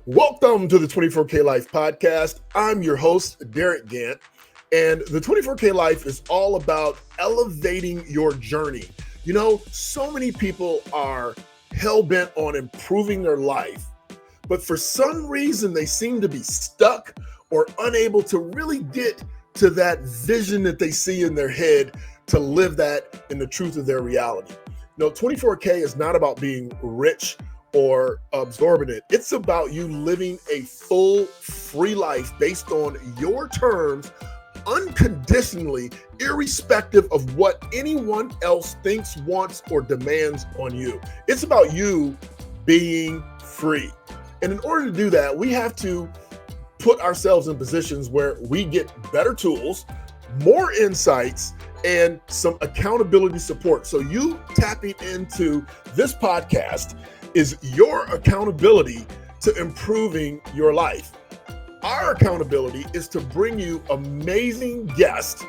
Welcome to the 24K Life podcast. I'm your host, Derick Gant, and the 24K Life is all about elevating your journey. You know, so many people are hell-bent on improving their life, but for some reason they seem to be stuck or unable to really get to that vision that they see in their head to live that in the truth of their reality. You know, 24K is not about being rich or absorbing it. It's about you living a full, free life based on your terms, unconditionally, irrespective of what anyone else thinks, wants, or demands on you. It's about you being free. And in order to do that, we have to put ourselves in positions where we get better tools, more insights, and some accountability support. So you tapping into this podcast is your accountability to improving your life. Our accountability is to bring you amazing guests,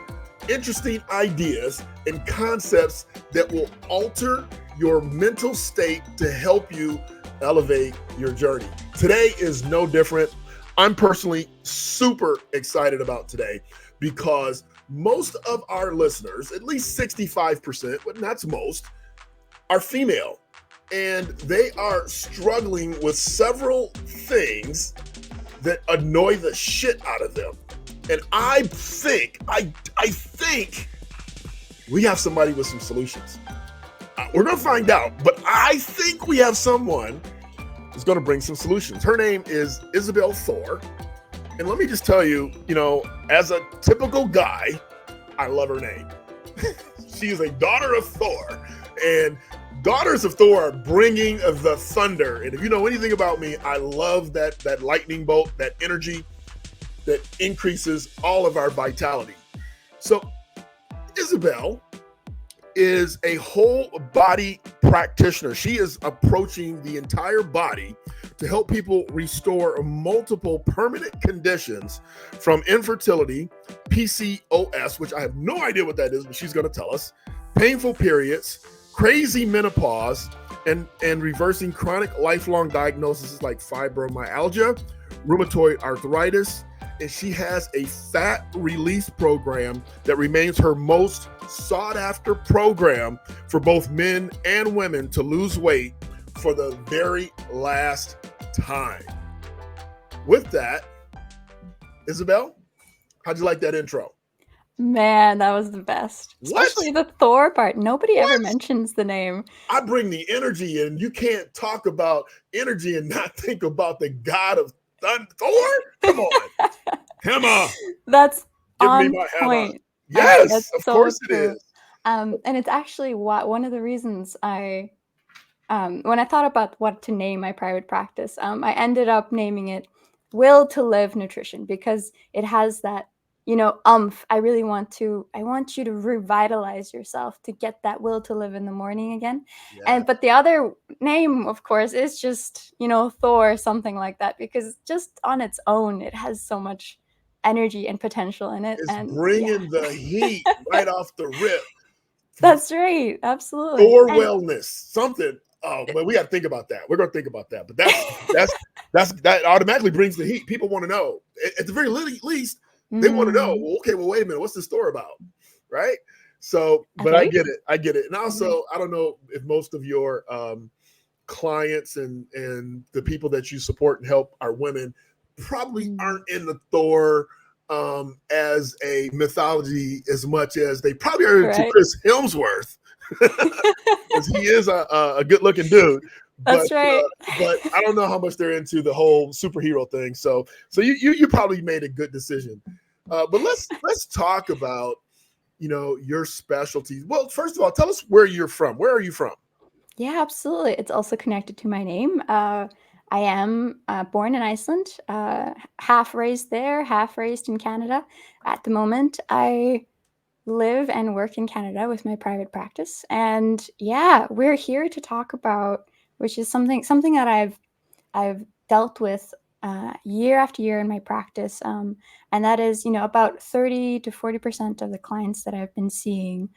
interesting ideas, and concepts that will alter your mental state to help you elevate your journey. Today is no different. I'm personally super excited about today because most of our listeners, at least 65%, but that's most, are female. And they are struggling with several things that annoy the shit out of them. And I think we have somebody with some solutions. We're going to find out, but I think we have someone who's going to bring some solutions. Her name is Isabelle Thor. And let me just tell you, as a typical guy, I love her name. She is a daughter of Thor. And daughters of Thor are bringing the thunder. And if you know anything about me, I love that lightning bolt, that energy that increases all of our vitality. So Isabelle is a whole body practitioner. She is approaching the entire body to help people restore multiple permanent conditions from infertility, PCOS, which I have no idea what that is, but she's going to tell us, painful periods, crazy menopause, and reversing chronic lifelong diagnoses like fibromyalgia, rheumatoid arthritis, and she has a fat release program that remains her most sought after program for both men and women to lose weight for the very last time. With that, Isabelle, how'd you like that intro? Man, that was the best. Especially the Thor part. Nobody ever mentions the name. I bring the energy in. You can't talk about energy and not think about the god of Thor. Come on. Hammer. That's Give on me my point. Hammer. Yes, that's of so course true. it is. And it's actually one of the reasons when I thought about what to name my private practice, I ended up naming it Will to Live Nutrition because it has that, I really want you to revitalize yourself to get that will to live in the morning again. Yeah. But the other name, of course, is just, Thor, something like that, because just on its own, it has so much energy and potential in it. It's and bringing the heat right off the rip. That's right. Absolutely. Thor wellness, something. Oh, but we got to think about that. We're going to think about that. But that automatically brings the heat. People want to know. At the very least, they want to know, well, wait a minute, what's the story about? Right? So, but I get it. And also, I don't know if most of your clients and the people that you support and help are women probably aren't in the Thor as a mythology as much as they probably are into Chris Hemsworth. Because he is a good-looking dude. That's right. But I don't know how much they're into the whole superhero thing. So you probably made a good decision. But let's talk about your specialties. Well, first of all, tell us where you're from. Where are you from? Yeah, absolutely. It's also connected to my name. I am born in Iceland, half raised there, half raised in Canada. At the moment, I live and work in Canada with my private practice. And yeah, we're here to talk about, which is something that I've dealt with year after year in my practice. And that is, about 30 to 40% of the clients that I've been seeing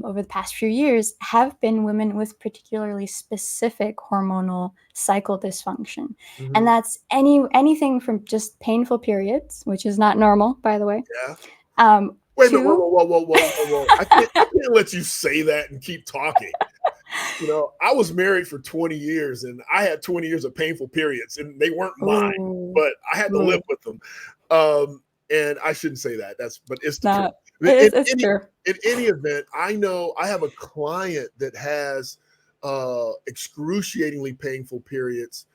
over the past few years have been women with particularly specific hormonal cycle dysfunction. And that's anything from just painful periods, which is not normal, by the way. Yeah. Wait a minute. To Whoa. I can't let you say that and keep talking. I was married for 20 years and I had 20 years of painful periods and they weren't mine, Ooh, but I had to live with them. And I shouldn't say that. But it's the truth. it's true. In any event, I know I have a client that has excruciatingly painful periods.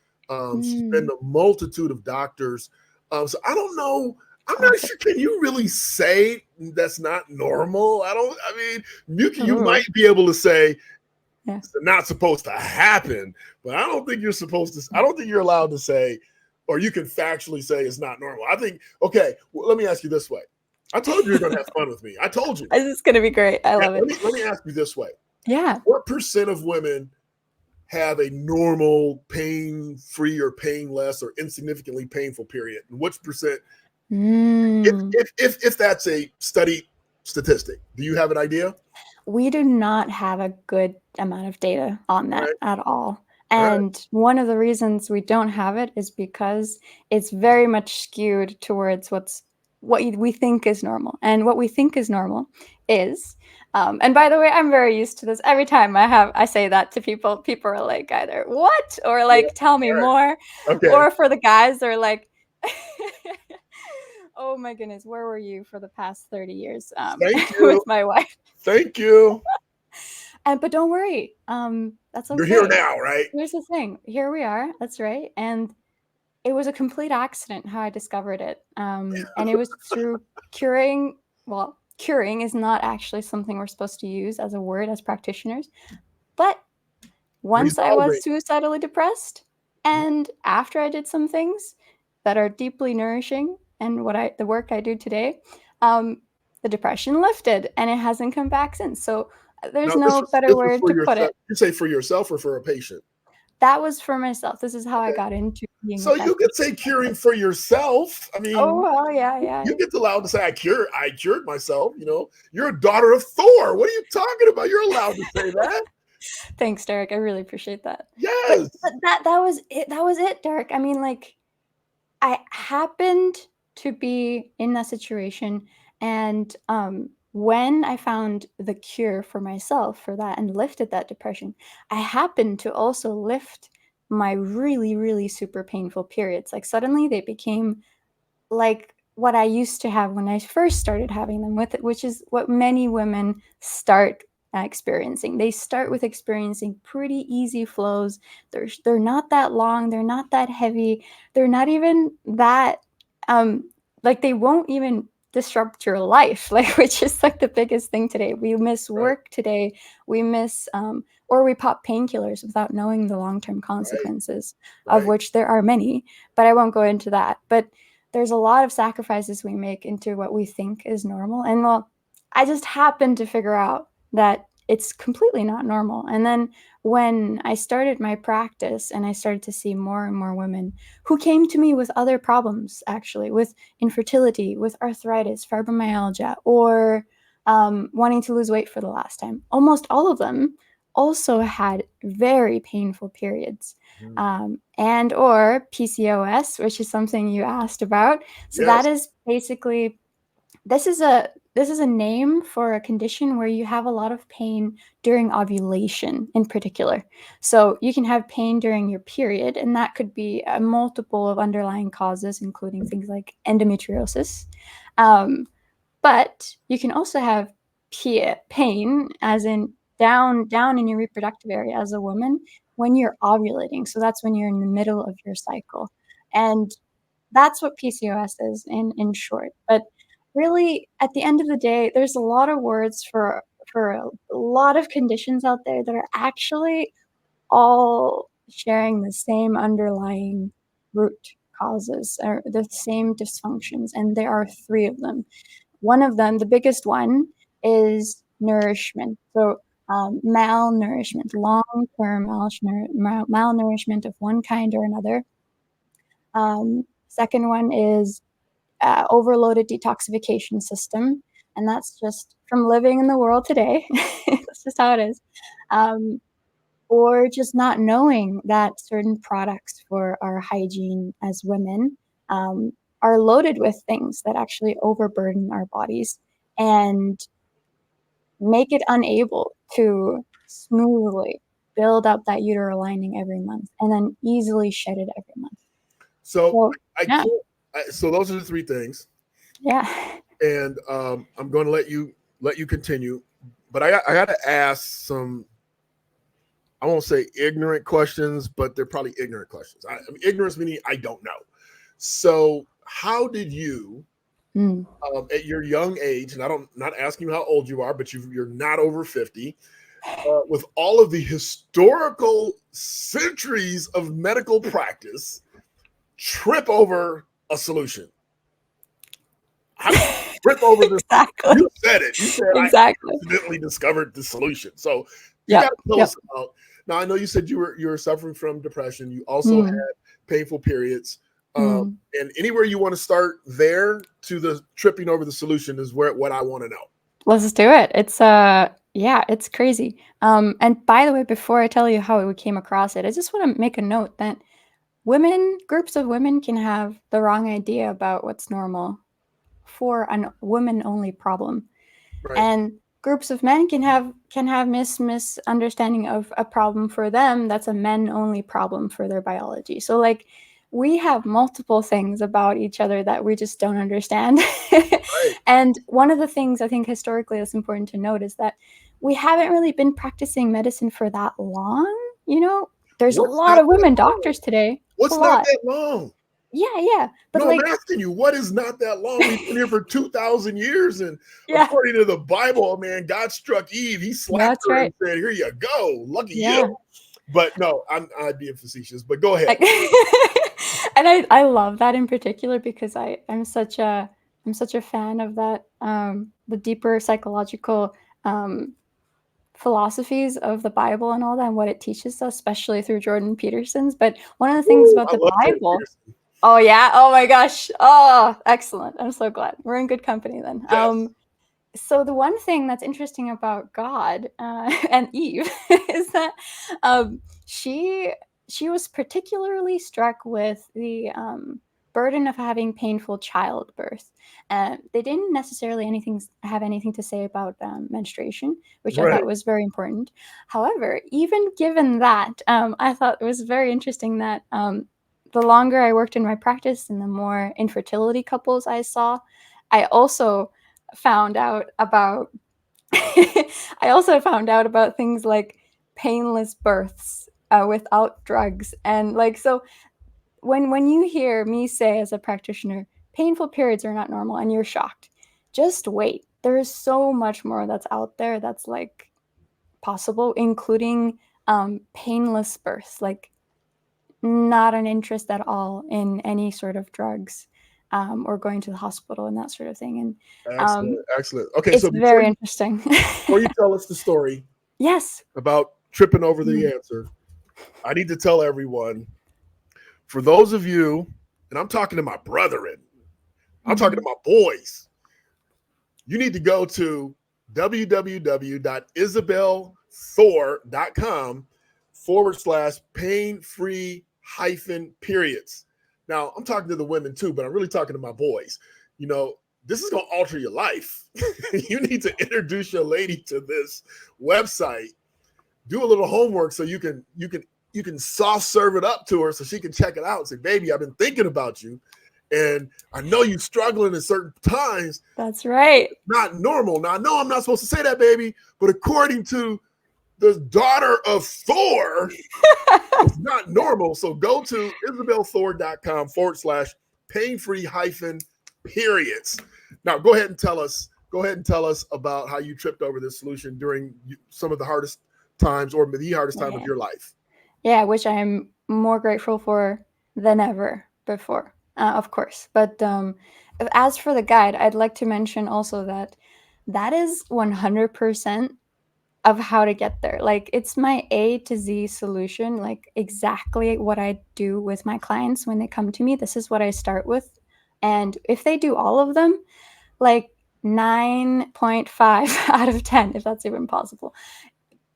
She's been to a multitude of doctors. So I don't know. I'm not sure. Can you really say that's not normal? You might be able to say it's not supposed to happen, but I don't think you're supposed to. I don't think you're allowed to say, or you can factually say it's not normal. I think, okay, well, let me ask you this way. I told you you're going to have fun with me. I told you. This is going to be great. I love it. Let me ask you this way. Yeah. What % of women have a normal pain-free or painless or insignificantly painful period? And which %, if that's a study statistic, do you have an idea? We do not have a good amount of data on that at all. And one of the reasons we don't have it is because it's very much skewed towards what we think is normal. And what we think is normal is, and by the way, I'm very used to this. Every time I say that to people are like either what or like tell me more. Okay. Or for the guys, they're like, oh my goodness, where were you for the past 30 years with my wife? Thank you. But don't worry. That's okay. You're here now, right? Here's the thing. Here we are. That's right. And it was a complete accident how I discovered it. And it was through curing. Well, curing is not actually something we're supposed to use as a word as practitioners. But once I was suicidally depressed, and after I did some things that are deeply nourishing, and the work I do today, the depression lifted, and it hasn't come back since. So there's no better word to put it. You say for yourself or for a patient? That was for myself. This is how I got into being. So you could say curing for yourself. I mean, oh well, yeah. You get allowed to say I cured myself. You're a daughter of Thor. What are you talking about? You're allowed to say that. Thanks, Derick. I really appreciate that. Yes. But that was it. That was it, Derick. I mean, like, I happened to be in that situation, and when I found the cure for myself for that and lifted that depression, I happened to also lift my really, really super painful periods. Like suddenly they became like what I used to have when I first started having them, which is what many women start experiencing. They start with experiencing pretty easy flows. They're not that long. They're not that heavy. They're not even that like they won't even disrupt your life, like, which is like the biggest thing today. We miss work today. We miss or we pop painkillers without knowing the long-term consequences of which there are many, but I won't go into that. But there's a lot of sacrifices we make into what we think is normal. And well, I just happened to figure out that it's completely not normal. And then when I started my practice and I started to see more and more women who came to me with other problems, actually, with infertility, with arthritis, fibromyalgia, or wanting to lose weight for the last time, almost all of them also had very painful periods and or PCOS, which is something you asked about. So that is basically, this is a name for a condition where you have a lot of pain during ovulation in particular. So you can have pain during your period, and that could be a multiple of underlying causes, including things like endometriosis. But you can also have pain, as in down in your reproductive area as a woman when you're ovulating. So that's when you're in the middle of your cycle. And that's what PCOS is in short. But really, at the end of the day, there's a lot of words for a lot of conditions out there that are actually all sharing the same underlying root causes or the same dysfunctions, and there are 3 of them. One of them, the biggest one, is nourishment. So malnourishment, long-term malnourishment of one kind or another. Second one is overloaded detoxification system. And that's just from living in the world today. That's just how it is. Um, or just not knowing that certain products for our hygiene as women um, are loaded with things that actually overburden our bodies and make it unable to smoothly build up that uterine lining every month and then easily shed it every month. So So, I yeah, can't. So those are the three things, yeah. and I'm going to let you continue. But I got to ask some. I won't say ignorant questions, but they're probably ignorant questions. I mean, ignorance meaning I don't know. So how did you, Mm. at your young age, and not asking you how old you are, but you're not over 50, with all of the historical centuries of medical practice, trip over a solution? How did you trip over this? Exactly. You said it. You said I Exactly. accidentally discovered the solution. So you Yep. got to tell Yep. us about. Now I know you said you were suffering from depression. You also Mm. had painful periods. Mm. And anywhere you want to start there to the tripping over the solution is where what I want to know. Let's do it. It's yeah, it's crazy. And by the way, before I tell you how we came across it, I just want to make a note that groups of women can have the wrong idea about what's normal for a woman only problem. Right. And groups of men can have misunderstanding of a problem for them that's a men only problem for their biology. So like we have multiple things about each other that we just don't understand. Right. And one of the things I think historically that's important to note is that we haven't really been practicing medicine for that long. There's a What's lot not of that women long? doctors today. It's a What's not lot. that long? Yeah. But No, I'm like, asking you, what is not that long? We've been here for 2,000 years. And yeah, according to the Bible, man, God struck Eve. He slapped that's her right. and said, here you go. Lucky Yeah. you. But no, I'd be facetious. But go ahead. And I love that in particular because I'm such a fan of that the deeper psychological philosophies of the Bible and all that and what it teaches us, especially through Jordan Peterson's. But one of the things Woo, about I the love Jordan Bible. Peterson. Oh yeah. Oh my gosh. Oh, excellent. I'm so glad. We're in good company then. Yes. So the one thing that's interesting about God and Eve is that she was particularly struck with the burden of having painful childbirth. They didn't necessarily have anything to say about menstruation, which I Right. thought was very important. However, even given that, I thought it was very interesting that the longer I worked in my practice and the more infertility couples I saw, I also found out about I also found out about things like painless births without drugs. And like, so when you hear me say as a practitioner, painful periods are not normal and you're shocked, just wait. There is so much more that's out there that's like possible, including painless births, like not an interest at all in any sort of drugs or going to the hospital and that sort of thing. And Excellent. Excellent. Okay. it's So very interesting. before you tell us the story Yes. about tripping over the Mm. answer, I need to tell everyone, for those of you, and I'm talking to my brethren, I'm talking to my boys, you need to go to www.isabellethor.com/pain-free hyphen periods. Now, I'm talking to the women too, but I'm really talking to my boys. This is going to alter your life. You need to introduce your lady to this website, do a little homework so you can soft serve it up to her so she can check it out and say, baby, I've been thinking about you. And I know you're struggling at certain times. That's right. Not normal. Now, I know I'm not supposed to say that, baby, but according to the daughter of Thor, it's not normal. So go to isabellethor.com/pain-free hyphen periods. Now, go ahead and tell us about how you tripped over this solution during some of the hardest times or the hardest time of your life. Yeah, which I'm more grateful for than ever before, of course. But as for the guide, I'd like to mention also that that is 100% of how to get there. Like, it's my A to Z solution, like exactly what I do with my clients when they come to me. This is what I start with. And if they do all of them, like, 9.5 out of 10, if that's even possible.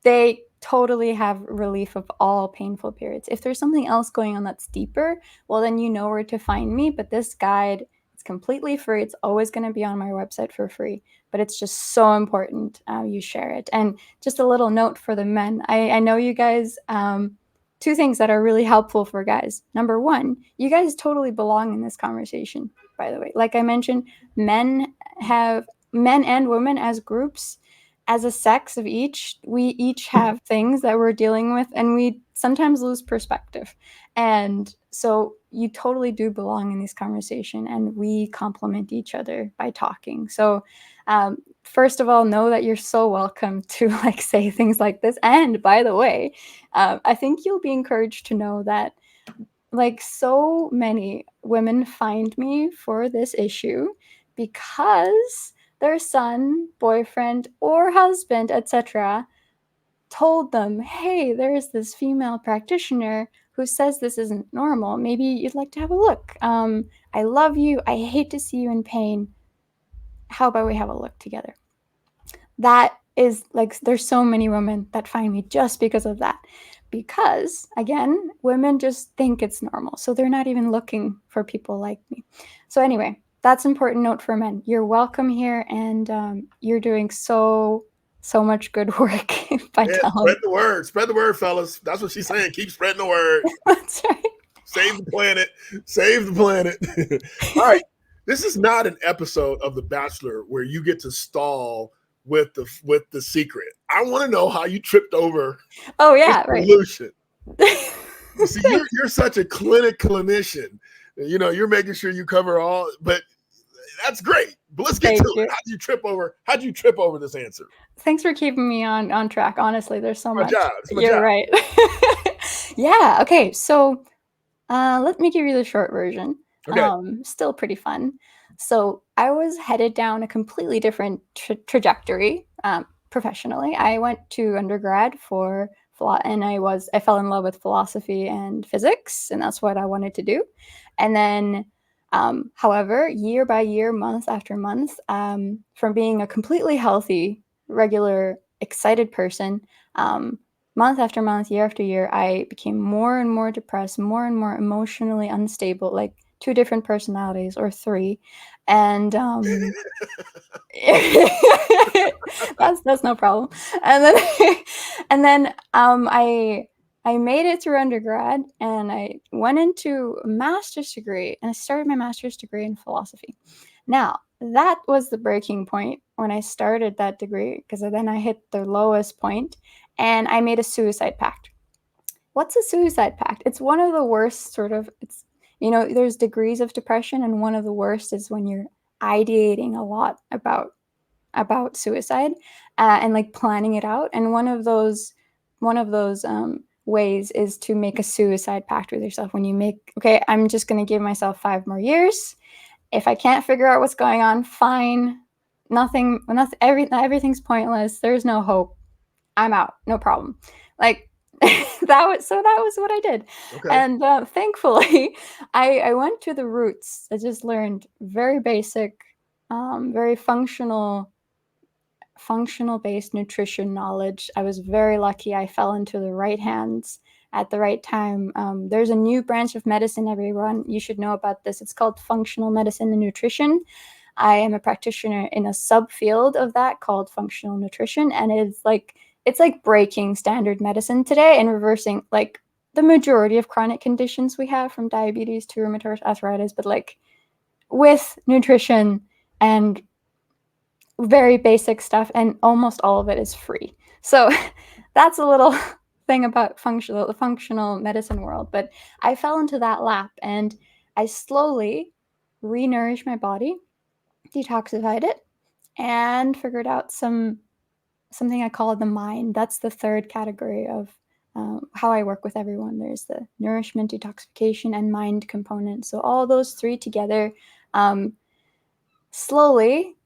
They totally have relief of all painful periods. If there's something else going on that's deeper, well, then you know where to find me. But this guide, it's completely free. It's always going to be on my website for free. But it's just so important you share it. And just a little note for the men. I know you guys, two things that are really helpful for guys. Number one, you guys totally belong in this conversation, by the way. Like I mentioned, men and women as groups, as a sex of each, we each have things that we're dealing with, and we sometimes lose perspective. And so you totally do belong in this conversation, and we complement each other by talking. So first of all, know that you're so welcome to like say things like this. And by the way, I think you'll be encouraged to know that like so many women find me for this issue because their son, boyfriend, or husband, etc., told them, hey, there's this female practitioner who says this isn't normal. Maybe you'd like to have a look. I love you. I hate to see you in pain. How about we have a look together? That is like, there's so many women that find me just because of that. Because, again, women just think it's normal. So they're not even looking for people like me. So anyway, that's an important note for men. You're welcome here, and you're doing so much good work by telling. Spread the word. Spread the word, fellas. That's what she's saying. Keep spreading the word. That's right. Save the planet. Save the planet. All right. This is not an episode of The Bachelor where you get to stall with the secret. I want to know how you tripped over. Oh yeah, right. Solution. See, you're such a clinician. You know, you're making sure you cover all, but that's great. But let's get to it. How'd you trip over this answer? Thanks for keeping me on track. Honestly, there's so much. You're job. Right. Yeah. Okay. So let me give you the short version. Okay. Still pretty fun. So I was headed down a completely different trajectory professionally. I went to undergrad and I fell in love with philosophy and physics, and that's what I wanted to do. And then, however, year by year, month after month, from being a completely healthy, regular, excited person, month after month, year after year, I became more and more depressed, more and more emotionally unstable, like 2 different personalities or 3. And that's no problem. And then I made it through undergrad, and I went into a master's degree, and I started my master's degree in philosophy. Now, that was the breaking point when I started that degree, because then I hit the lowest point, and I made a suicide pact. What's a suicide pact? It's one of the worst there's degrees of depression, and one of the worst is when you're ideating a lot about suicide and like planning it out. And one of those ways is to make a suicide pact with yourself. When you okay, I'm just going to give myself 5 more years. If I can't figure out what's going on, fine. Everything's pointless. There's no hope. I'm out. No problem. Like that was what I did. Okay. And thankfully I went to the roots. I just learned very basic, very functional based nutrition knowledge. I was very lucky. I fell into the right hands at the right time. There's a new branch of medicine, everyone. You should know about this. It's called functional medicine and nutrition. I am a practitioner in a subfield of that called functional nutrition, and it's like breaking standard medicine today and reversing like the majority of chronic conditions we have, from diabetes to rheumatoid arthritis, but like with nutrition and very basic stuff, and almost all of it is free. So that's a little thing about the functional medicine world. But I fell into that lap, and I slowly re-nourished my body, detoxified it, and figured out something I call the mind. That's the third category of how I work with everyone. There's the nourishment, detoxification, and mind component. So all those 3 together, slowly,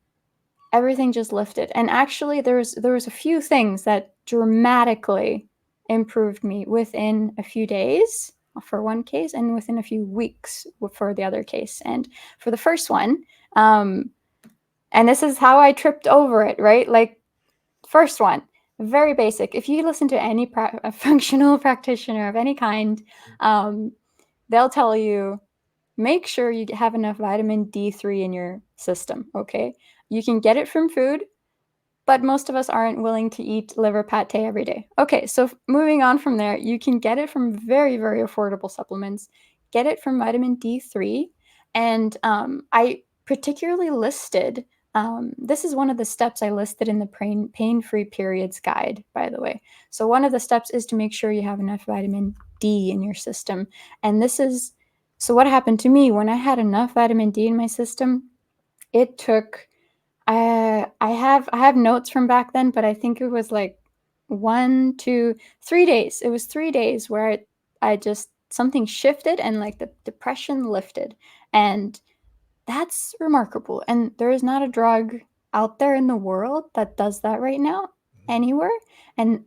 everything just lifted. And actually, there was a few things that dramatically improved me within a few days for one case, and within a few weeks for the other case. And for the first one, And this is how I tripped over it, right? Like, first one, very basic. If you listen to any a functional practitioner of any kind, they'll tell you, make sure you have enough vitamin D3 in your system, okay? You can get it from food, but most of us aren't willing to eat liver pate every day. Okay, so moving on from there, you can get it from very, very affordable supplements. Get it from vitamin D3. And I particularly listed, this is one of the steps I listed in the pain-free periods guide, by the way. So one of the steps is to make sure you have enough vitamin D in your system. And this is, so what happened to me when I had enough vitamin D in my system, it took, I have notes from back then, but I think it was like 1, 2, 3 days. It was 3 days where I just, something shifted and like the depression lifted. And that's remarkable. And there is not a drug out there in the world that does that right now anywhere. And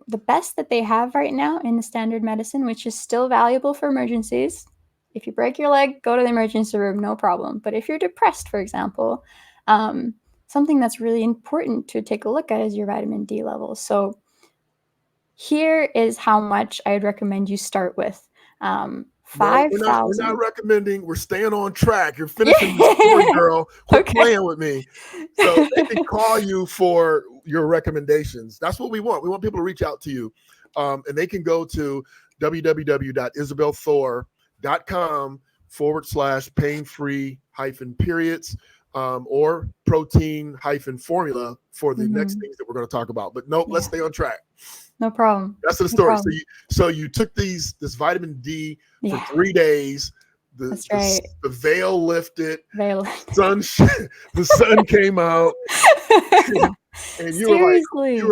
the best that they have right now in the standard medicine, which is still valuable for emergencies. If you break your leg, go to the emergency room, no problem. But if you're depressed, for example, something that's really important to take a look at is your vitamin D levels. So here is how much I'd recommend you start with. 5,000. We're not recommending. We're staying on track. You're finishing the story, girl. Quit playing with me. So they can call you for your recommendations. That's what we want. We want people to reach out to you. And they can go to www.isabellethor.com/pain-free-periods or protein-formula for the next things that we're going to talk about. But no, let's stay on track. No problem. That's the story. So you took this vitamin D for 3 days. That's right. The veil lifted. The sun came out. And you were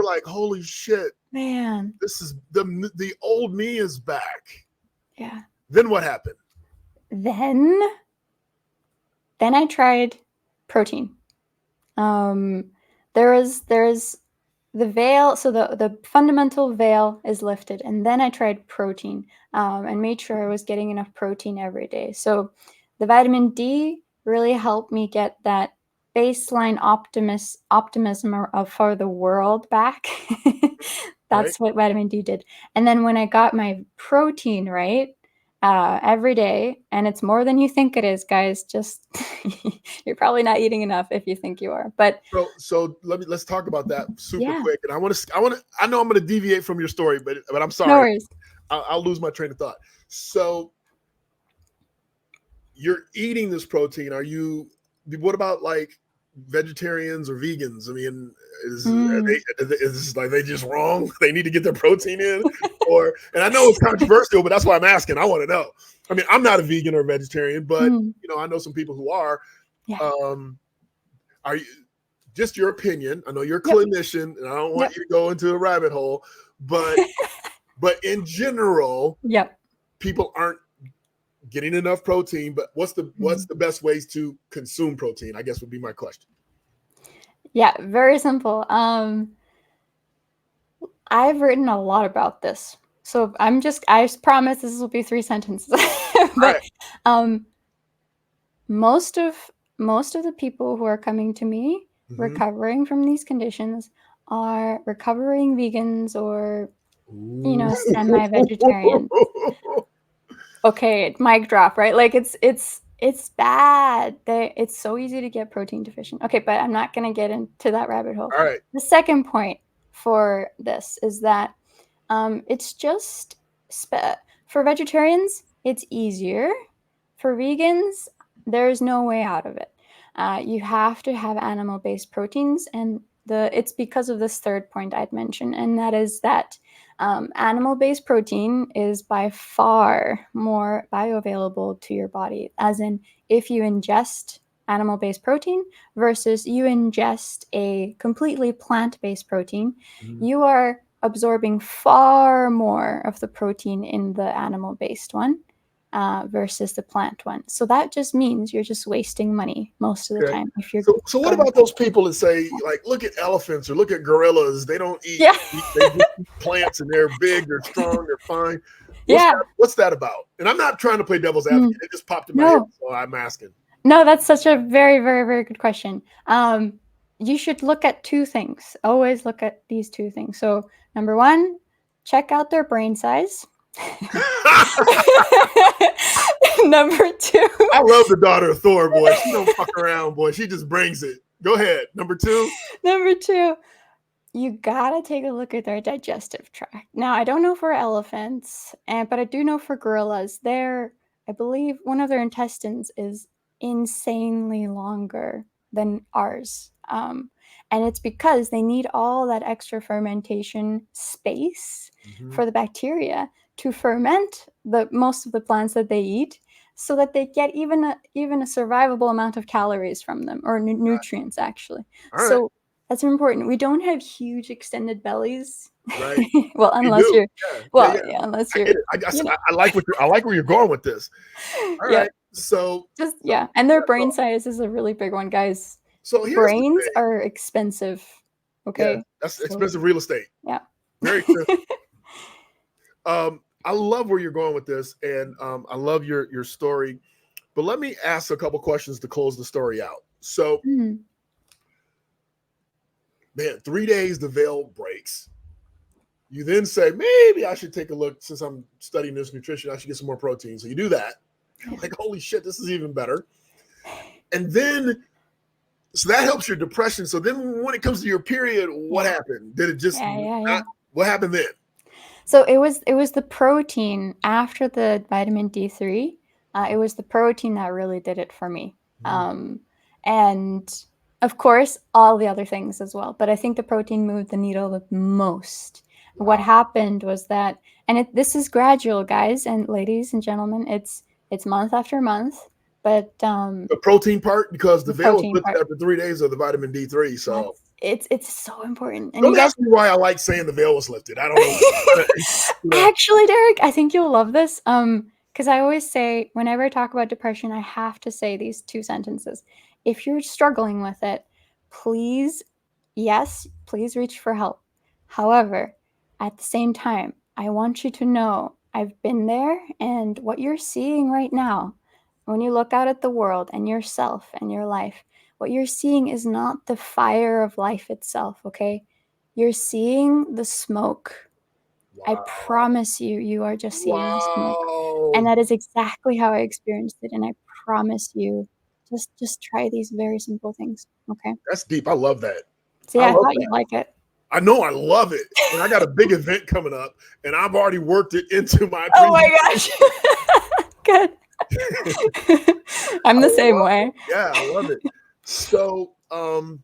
like, holy shit, man! This is the old me is back. Yeah. Then what happened? Then I tried protein. There is the veil, so the fundamental veil is lifted, and then I tried protein and made sure I was getting enough protein every day. So the vitamin D really helped me get that baseline optimism for the world back. That's what vitamin D did. And then when I got my protein right every day, and it's more than you think it is, guys. Just you're probably not eating enough if you think you are. But so let's talk about that super quick. And I know I'm going to deviate from your story, but I'm sorry. No worries. I'll lose my train of thought. So you're eating this protein. What about like vegetarians or vegans? I mean, is they just wrong? They need to get their protein in, and I know it's controversial, but that's why I'm asking. I want to know. I mean, I'm not a vegan or a vegetarian, but I know some people who are. Yeah. Are you, just your opinion? I know you're a clinician, and I don't want you to go into a rabbit hole, but in general, people aren't getting enough protein. But what's the best ways to consume protein? I guess would be my question. Yeah, very simple. I've written a lot about this, so I promise this will be 3 sentences. But most of the people who are coming to me recovering from these conditions are recovering vegans or semi-vegetarian. Okay, mic drop, right? Like it's bad. It's so easy to get protein deficient. Okay, but I'm not going to get into that rabbit hole. All right. The second point for this is that it's just for vegetarians, it's easier. For vegans, there's no way out of it. You have to have animal-based proteins, and it's because of this third point I'd mentioned, and that is that animal-based protein is by far more bioavailable to your body, as in if you ingest animal-based protein versus you ingest a completely plant-based protein, you are absorbing far more of the protein in the animal-based one versus the plant one. So that just means you're just wasting money most of the time. If you're so what about those people that say, like, look at elephants or look at gorillas? They don't eat. They eat plants, and they're big, they're strong, they're fine. What's that about? And I'm not trying to play devil's advocate. It just popped in my head, so I'm asking. No, that's such a very, very, very good question. You should look at two things. Always look at these two things. So, number one, check out their brain size. Number two, I love the daughter of Thor, boy. She don't fuck around, boy. She just brings it. Go ahead. Number two, you gotta take a look at their digestive tract. Now, I don't know for elephants, but I do know for gorillas. I believe one of their intestines is insanely longer than ours. And it's because they need all that extra fermentation space for the bacteria to ferment most of the plants that they eat, so that they get even a survivable amount of calories from them, or nutrients actually. All right. So that's important. We don't have huge extended bellies. Right. Well, unless do. you're, Yeah. well, Yeah. yeah, unless I you're, get it. I like where you're going with this. All yeah. right. So Just, yeah. And their brain size is a really big one, guys. So here's Brains are expensive. Okay. Yeah, that's expensive real estate. Yeah. Very expensive. I love where you're going with this, and I love your story. But let me ask a couple questions to close the story out. So, man, 3 days the veil breaks. You then say, maybe I should take a look, since I'm studying this nutrition, I should get some more protein. So you do that. You're like, holy shit, this is even better. And then, so that helps your depression. So then when it comes to your period, what happened? Did it just, what happened then? So it was the protein after the vitamin D3. It was the protein that really did it for me. And of course, all the other things as well. But I think the protein moved the needle the most. Wow. What happened was that, and this is gradual, guys and ladies and gentlemen. It's month after month. But the protein part, because the veil was lifted after 3 days of the vitamin D3. So it's so important. And don't ask me why I like saying the veil was lifted. I don't know. Actually, Derick, I think you'll love this. Because I always say, whenever I talk about depression, I have to say these two sentences. If you're struggling with it, please reach for help. However, at the same time, I want you to know I've been there, and what you're seeing right now, when you look out at the world and yourself and your life, what you're seeing is not the fire of life itself, okay? You're seeing the smoke. Wow. I promise you are just seeing the smoke. And that is exactly how I experienced it. And I promise you, just try these very simple things, okay? That's deep. I love that. So yeah, I thought you'd like it. I know, I love it. And I got a big event coming up, and I've already worked it into my Oh my gosh. Good. I'm the same way. Yeah, I love it. So I'm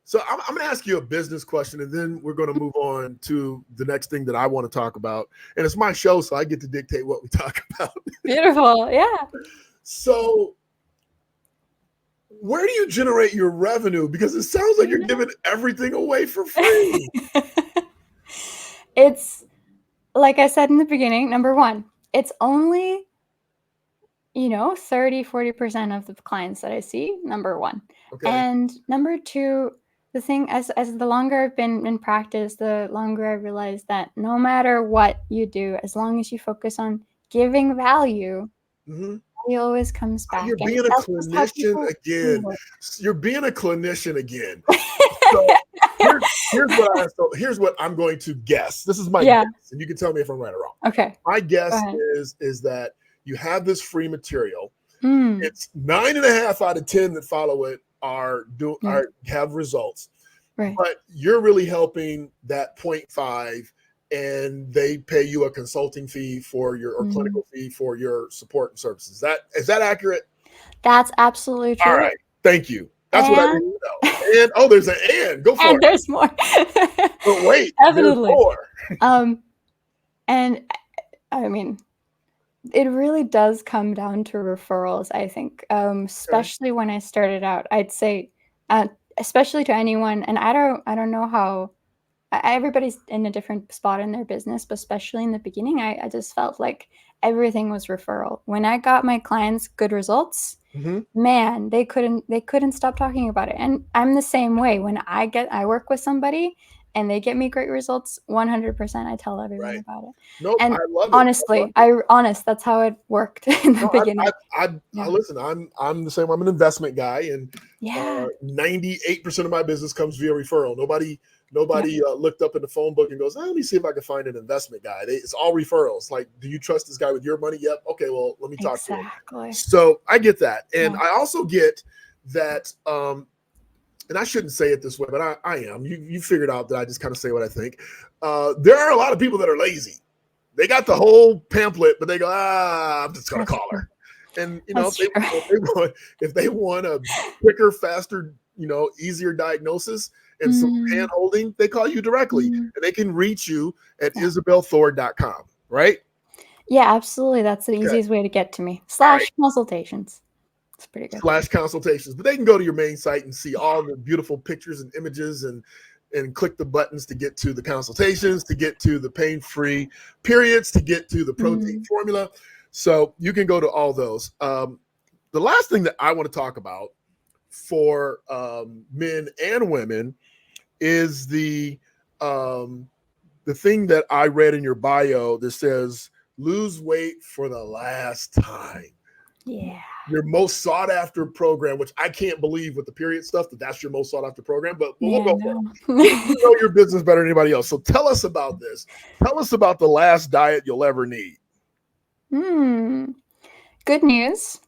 going to ask you a business question, and then we're going to move on to the next thing that I want to talk about. And it's my show, so I get to dictate what we talk about. Beautiful. Yeah. So where do you generate your revenue? Because it sounds like you're giving everything away for free. It's, like I said in the beginning, number one, it's only 30-40% of the clients that I see, number one. Okay. And number two, the thing, as the longer I've been in practice, the longer I realized that no matter what you do, as long as you focus on giving value, value always comes back. You're being a clinician again. You're being a clinician again. So here's what I'm going to guess. This is my guess, and you can tell me if I'm right or wrong. Okay. My guess is that you have this free material. It's 9.5 out of 10 that follow it have results. Right. But you're really helping that 0.5, and they pay you a consulting fee for your clinical fee for your support and services. Is that accurate? That's absolutely true. All right. Thank you. That's what I need to know. And there's an and. Go for it. And there's more. But wait, definitely. There's more. And I mean, it really does come down to referrals, I think, especially when I started out. I'd say, especially to anyone, and I don't know how everybody's in a different spot in their business, but especially in the beginning, I just felt like everything was referral. When I got my clients good results, man, they couldn't stop talking about it. And I'm the same way. When I work with somebody and they get me great results. 100%. I tell everyone Right. about it. Nope, And I love it. honestly, that's how it worked in the No, beginning. I listen. I'm the same. I'm an investment guy, and Yeah. 98% of my business comes via referral. Nobody looked up in the phone book and goes, let me see if I can find an investment guy. It's all referrals. Like, do you trust this guy with your money? Yep. Okay, well, let me talk to him. Exactly. So I get that, and Yeah. I also get that. And I shouldn't say it this way, but I am. You figured out that I just kind of say what I think. There are a lot of people that are lazy. They got the whole pamphlet, but they go, I'm just going to call her. And, if they want a quicker, faster, easier diagnosis and some hand holding, they call you directly, and they can reach you at isabellethor.com, right? Yeah, absolutely. That's the easiest way to get to me. / consultations. It's pretty good. / consultations. But they can go to your main site and see all the beautiful pictures and images and click the buttons to get to the consultations, to get to the pain-free periods, to get to the protein formula. So you can go to all those. The last thing that I want to talk about for men and women is the thing that I read in your bio that says, lose weight for the last time. Yeah. Your most sought after program, which I can't believe with the period stuff that's your most sought after program, but we'll go for it. You know your business better than anybody else. So tell us about this. Tell us about the last diet you'll ever need. Good news.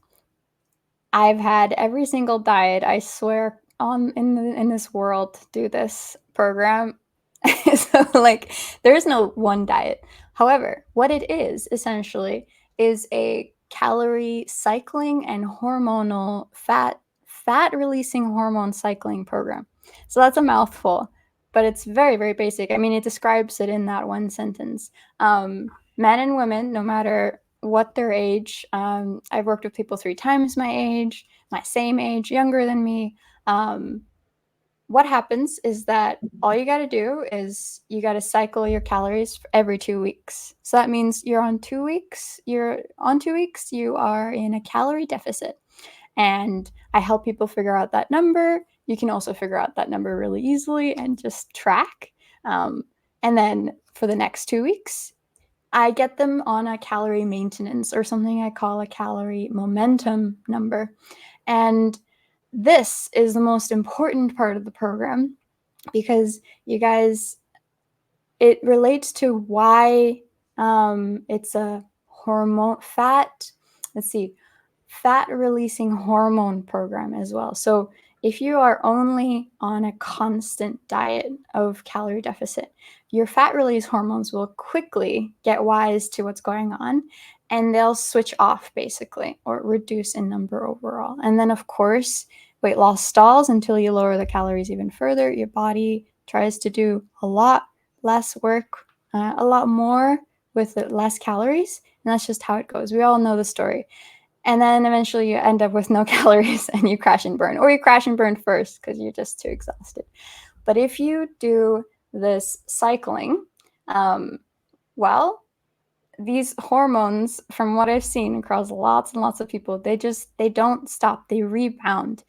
I've had every single diet, I swear, in this world do this program. So like there's no one diet. However, what it is essentially is a calorie cycling and hormonal fat releasing hormone cycling program. So that's a mouthful, but it's very, very basic. I mean, it describes it in that one sentence. Men and women, no matter what their age, I've worked with people 3 times my age, my same age, younger than me. What happens is that all you got to do is you got to cycle your calories every 2 weeks. So that means you're on 2 weeks, you are in a calorie deficit. And I help people figure out that number. You can also figure out that number really easily and just track. And then for the next 2 weeks, I get them on a calorie maintenance, or something I call a calorie momentum number. And this is the most important part of the program, because you guys, it relates to why it's a fat releasing hormone program as well. So if you are only on a constant diet of calorie deficit, your fat release hormones will quickly get wise to what's going on, and they'll switch off basically, or reduce in number overall. And then of course, weight loss stalls until you lower the calories even further. Your body tries to do a lot less work, a lot more with less calories. And that's just how it goes. We all know the story. And then eventually you end up with no calories and you crash and burn, or you crash and burn first because you're just too exhausted. But if you do this cycling, these hormones, from what I've seen across lots and lots of people, they don't stop, they rebound.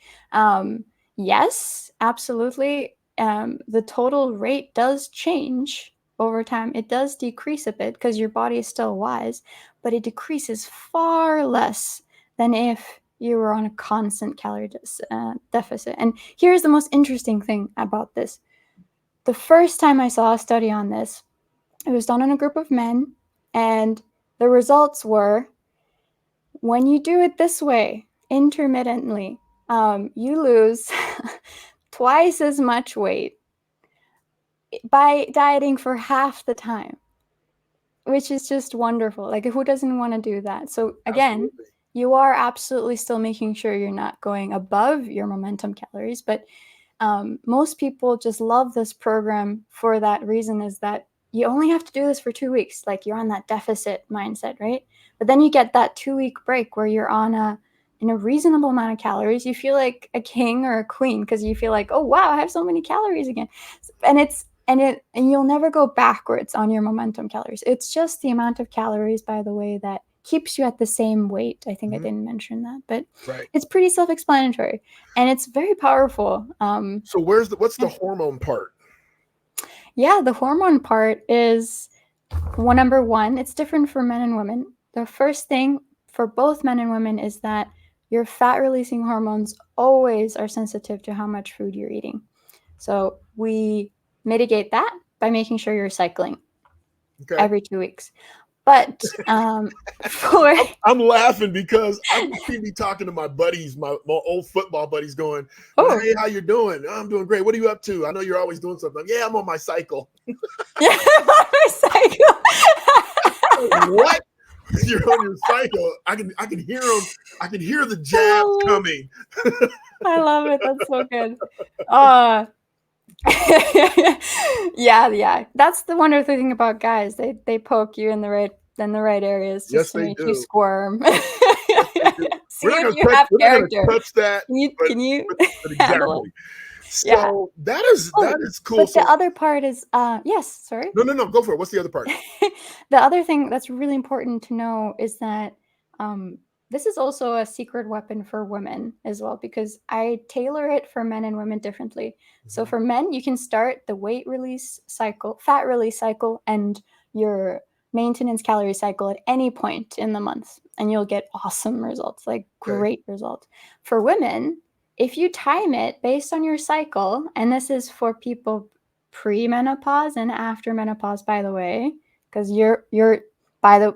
Yes, absolutely. The total rate does change over time. It does decrease a bit because your body is still wise, but it decreases far less than if you were on a constant calorie deficit. And here's the most interesting thing about this. The first time I saw a study on this, it was done on a group of men, and the results were, when you do it this way, intermittently, you lose twice as much weight by dieting for half the time, which is just wonderful. Like, who doesn't want to do that? So again, absolutely, you are absolutely still making sure you're not going above your momentum calories, but most people just love this program for that reason, is that you only have to do this for 2 weeks. Like, you're on that deficit mindset, right? But then you get that 2-week break where you're on in a reasonable amount of calories. You feel like a king or a queen because you feel like, oh wow, I have so many calories again. And you'll never go backwards on your momentum calories. It's just the amount of calories, by the way, that keeps you at the same weight. I think I didn't mention that, but It's pretty self-explanatory, and it's very powerful. So what's the hormone part? Yeah, the hormone part is number one. It's different for men and women. The first thing for both men and women is that your fat-releasing hormones always are sensitive to how much food you're eating. So we mitigate that by making sure you're cycling every 2 weeks. But for I'm laughing because I can see me talking to my buddies, my old football buddies, going, "Hey, how you doing? I'm doing great. What are you up to? I know you're always doing something." Yeah, I'm on my cycle. Yeah, my cycle. What? You're on your cycle? I can hear them. I can hear the jabs coming. I love it. That's so good. Yeah. That's the wonderful thing about guys. They poke you in the right areas just to make you squirm. See if you have character. Touch that. Can you but exactly. So that is cool. But the other part is yes, sorry. No, go for it. What's the other part? The other thing that's really important to know is that this is also a secret weapon for women as well, because I tailor it for men and women differently. So for men, you can start the weight release cycle, fat release cycle, and your maintenance calorie cycle at any point in the month, and you'll get awesome results, like great results. For women, if you time it based on your cycle, and this is for people pre-menopause and after menopause, by the way, because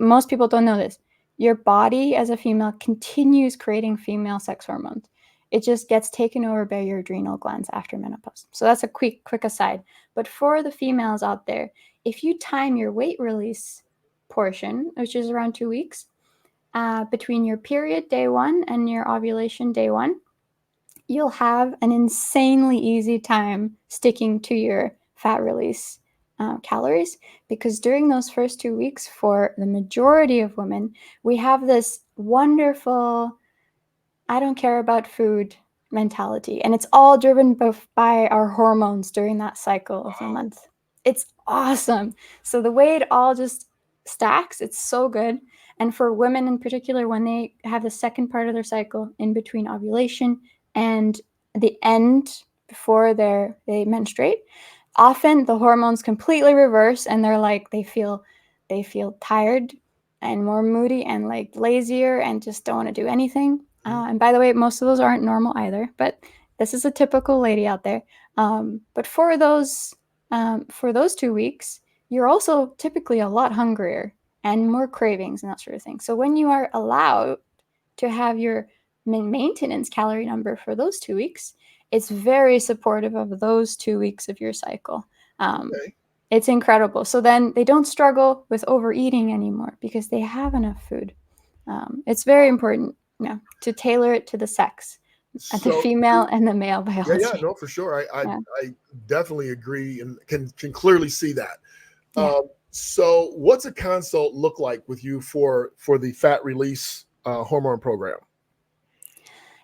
most people don't know this. Your body as a female continues creating female sex hormones. It just gets taken over by your adrenal glands after menopause. So that's a quick aside. But for the females out there, if you time your weight release portion, which is around 2 weeks, between your period day 1 and your ovulation day 1, you'll have an insanely easy time sticking to your fat release calories, because during those first 2 weeks, for the majority of women, we have this wonderful I don't care about food mentality, and it's all driven by our hormones during that cycle of the month. It's awesome. So the way it all just stacks, it's so good. And for women in particular, when they have the second part of their cycle in between ovulation and the end before they menstruate, often the hormones completely reverse, and they're like they feel tired and more moody and like lazier and just don't want to do anything. And by the way, most of those aren't normal either, but this is a typical lady out there. But for those 2 weeks, you're also typically a lot hungrier and more cravings and that sort of thing. So when you are allowed to have your maintenance calorie number for those 2 weeks, it's very supportive of those 2 weeks of your cycle. It's incredible. So then they don't struggle with overeating anymore because they have enough food. It's very important to tailor it to the sex, the female and the male biology. Yeah, no, for sure. I definitely agree and can clearly see that. So what's a consult look like with you for the fat release hormone program?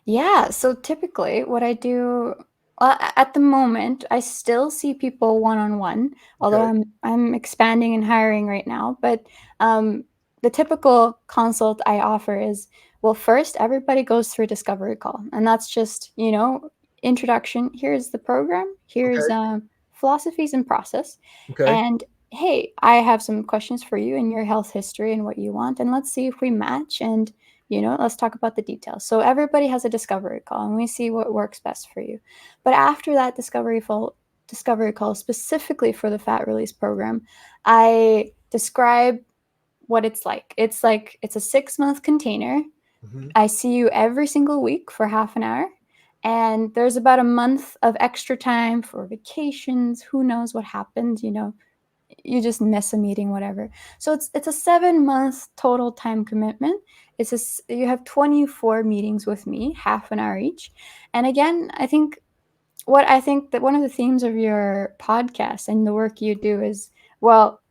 Yeah, so typically what I do, at the moment, I still see people one-on-one, although I'm expanding and hiring right now. But the typical consult I offer is, well, first everybody goes through a discovery call, and that's just, introduction. Here's the program. Here's philosophies and process. And hey, I have some questions for you and your health history and what you want, and let's see if we match, and let's talk about the details. So everybody has a discovery call, and we see what works best for you. But after that discovery call, specifically for the fat release program, I describe what it's like. It's a 6-month container. I see you every single week for half an hour. And there's about a month of extra time for vacations. Who knows what happens, you just miss a meeting, whatever. So it's a 7-month total time commitment. You have 24 meetings with me, half an hour each. And again, I think that one of the themes of your podcast and the work you do is, well,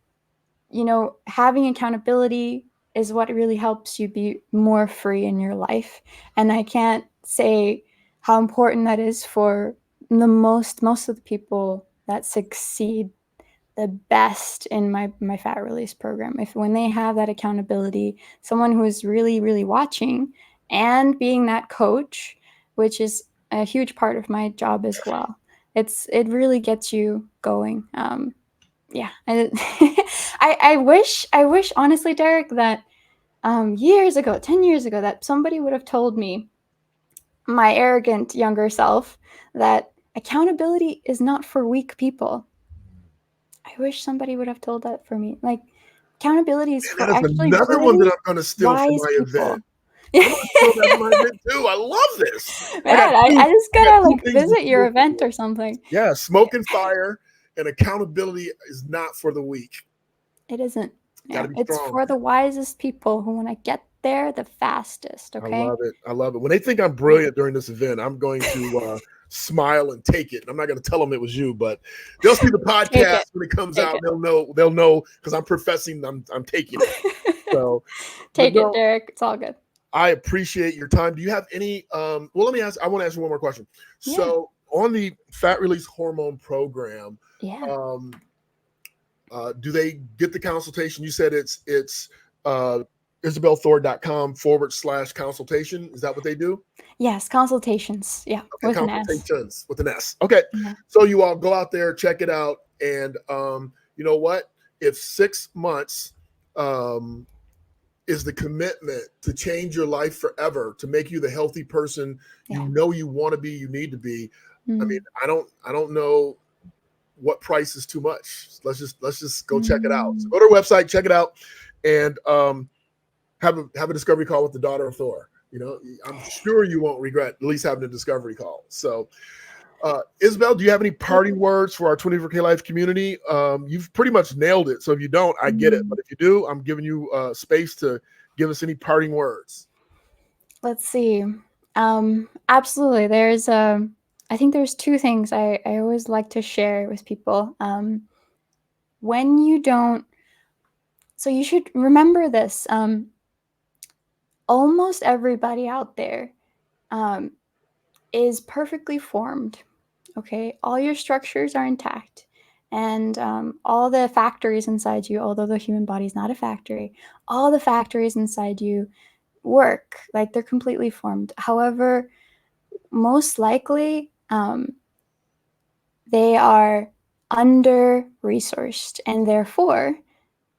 having accountability is what really helps you be more free in your life. And I can't say how important that is for most of the people that succeed the best in my fat release program. When they have that accountability, someone who is really, really watching and being that coach, which is a huge part of my job as well. It really gets you going. Yeah. I wish honestly, Derick, that years ago, 10 years ago, that somebody would have told me, my arrogant younger self, that accountability is not for weak people. I wish somebody would have told that for me. Like, accountability is Man, for that is actually another one that good, I'm going to steal for wise my people. event. I'm going to steal that for my event too. I love this. Man, I just I got gotta two like things to visit your steal event for. or something. Yeah, smoke and fire and accountability is not for the weak. It isn't. Got Yeah, to be it's strong. for the wisest people who want to get there the fastest. I Okay. love it. I love it. When they think I'm brilliant during this event, I'm going to smile and take it. I'm not going to tell them it was you, but they'll see the Take podcast it. when it comes Take out. it. They'll know because I'm professing I'm taking it. So, Take but it, no, Derick. It's all good. I appreciate your time. Do you have any? Well, let me ask. I want to ask you one more question. Yeah. So, on the fat release hormone program, Yeah. do they get the consultation? You said it's isabellethor.com/consultation. Is that what they do? Yes, consultations. Yeah, Okay, with an S. consultations with an S. Okay, Yeah. so you all go out there, check it out, and you know what? If 6 months is the commitment to change your life forever, to make you the healthy person you know you want to be, you need to be. I mean, I don't know what price is too much. Let's just go check it out. So go to our website, check it out, and have a discovery call with the daughter of Thor. You know, I'm sure you won't regret at least having a discovery call. So, Isabelle, do you have any parting words for our 24K Life community? You've pretty much nailed it. So if you don't, I get it. But if you do, I'm giving you space to give us any parting words. Let's see. Absolutely. I think there's two things I always like to share with people. When you don't, so you should remember this. Almost everybody out there is perfectly formed. Okay, all your structures are intact, and all the factories inside you, although the human body is not a factory, all the factories inside you work like they're completely formed. However, most likely they are under-resourced, and therefore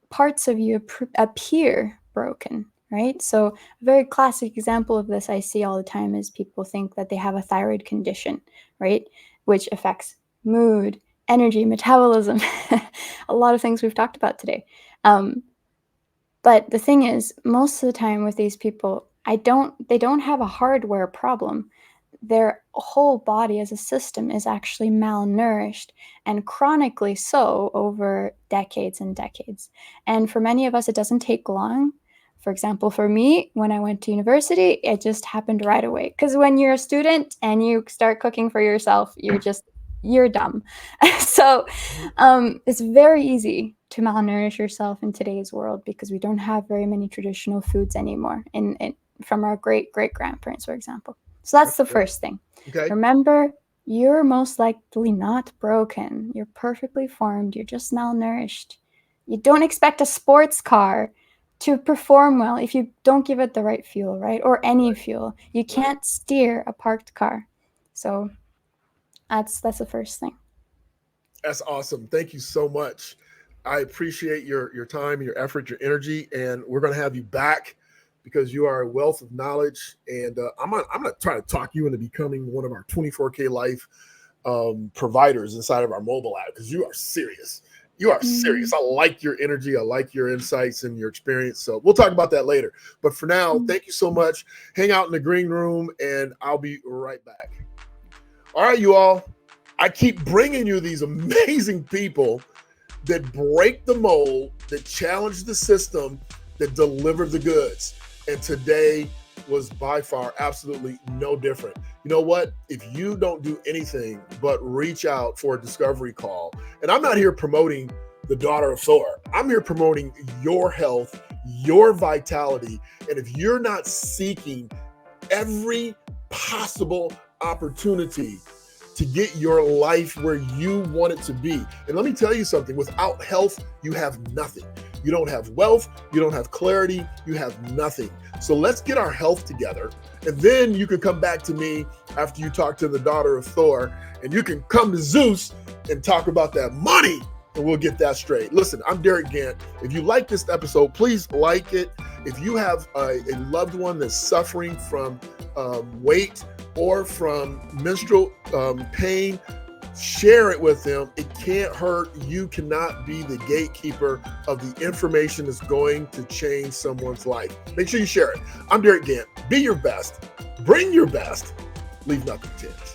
parts of you appear broken, right? So a very classic example of this I see all the time is people think that they have a thyroid condition, right? Which affects mood, energy, metabolism, a lot of things we've talked about today. But the thing is, most of the time with these people, they don't have a hardware problem. Their whole body as a system is actually malnourished, and chronically so over decades and decades. And for many of us, it doesn't take long. For example, for me, when I went to university, it just happened right away. Because when you're a student and you start cooking for yourself, you're dumb. So it's very easy to malnourish yourself in today's world because we don't have very many traditional foods anymore from our great-great-grandparents, for example. So that's the first thing. Okay. Remember, you're most likely not broken. You're perfectly formed. You're just malnourished. You don't expect a sports car to perform well if you don't give it the right fuel, right? Or any fuel. You can't steer a parked car. So that's the first thing. That's awesome. Thank you so much. I appreciate your time, your effort, your energy, and we're going to have you back because you are a wealth of knowledge. And I'm going to try to talk you into becoming one of our 24K Life providers inside of our mobile app because you are serious. You are serious. I like your energy. I like your insights and your experience. So we'll talk about that later. But for now, thank you so much. Hang out in the green room, and I'll be right back. All right, you all. I keep bringing you these amazing people that break the mold, that challenge the system, that deliver the goods. And today was by far absolutely no different. You know what? If you don't do anything but reach out for a discovery call, and I'm not here promoting the daughter of Thor, I'm here promoting your health, your vitality. And if you're not seeking every possible opportunity to get your life where you want it to be. And let me tell you something, without health, you have nothing. You don't have wealth, you don't have clarity, you have nothing. So let's get our health together. And then you can come back to me after you talk to the daughter of Thor, and you can come to Zeus and talk about that money and we'll get that straight. Listen, I'm Derick Gant. If you like this episode, please like it. If you have a loved one that's suffering from weight or from menstrual pain, share it with them. It can't hurt. You cannot be the gatekeeper of the information that's going to change someone's life. Make sure you share it. I'm Derick Gant. Be your best. Bring your best. Leave nothing to chance.